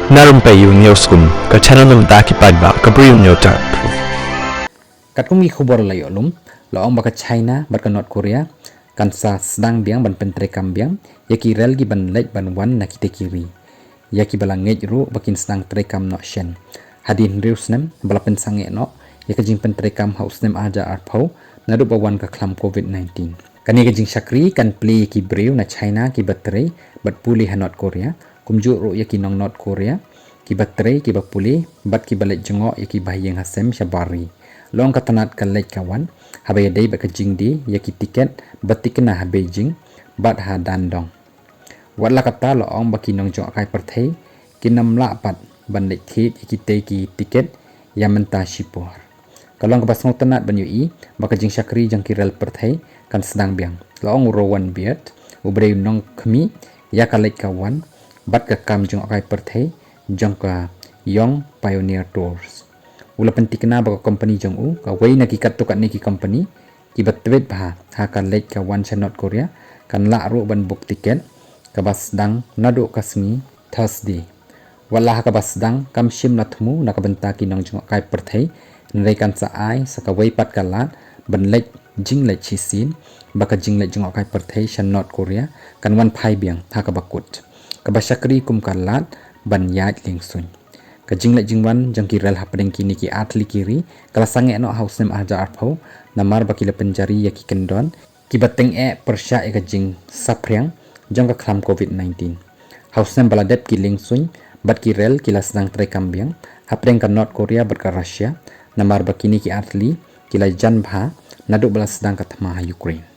Na Rympei U ke channel nabynta ki paidbah ke Bri U Hynñiewtrep. Kat kumi khubor layo lum loong baka China barka North Korea kan sa Sdang biang ban pen treikam biang yaki rel gi ban lej ban wan na kite kiri yaki bala ngej ru bakin Sdang treikam no shen hadin rius nem bala pen sange no yaka jing pen treikam haus nem aja arpau naduh bawan ka khlam COVID-19 kani ka jing shakri kan play ki Bri U na China ki baterai bat pulih ha North Korea kumju ru yaki nong North Korea ki baterai ki bapulih bat ki balej jengok yaki bahyeng hasem syabari long katanat kalej kawan habaya dei baka jing di yaki tiket batikna ha Beijing bat ha dandong wala kata loong baki nong jong akai perthei kinam la pat ban lej thit yaki te ki tiket yamenta shipor kalong ka basong tanat ban yui baka jing shakri jang kirel perthei kan Sdang biang loong rowan biat ubrei nong khmi ya kalej kawan bat ka kam jong akai perthei jong ka yong pioneer tours ula pentikna baka company jong u ka wei na ki kat tukat ni ki company ki batwet bha ha kan lej ka wan cha North Korea kan la ru ban book tiket ka Sdang naduh kasmi Thursday wala ha ka Sdang kam shim na thmu na ka benta ki nong jong akai perthei nrei kan sa ai sa ka wei pat ka lat ban lej jing lej chisin baka jing lej jong akai perthei shan North Korea kan wan phai biang ha ka bakut ka basakri kum kan lat ban yat lingsun ka jingle jingwan jangki rel hapdeng kini ki atli kiri kala sange no house nem aja arpau namar bakila penjari yaki kendon ki bateng persya e ka jing saprang jang ka khlam COVID-19 house nem baladet ki lingsun bat ki rel kila Sdang treikam biang hapdeng ka North Korea bat ka Russia namar bakini ki atli kila jan bha naduh bala Sdang ka thma Ukraine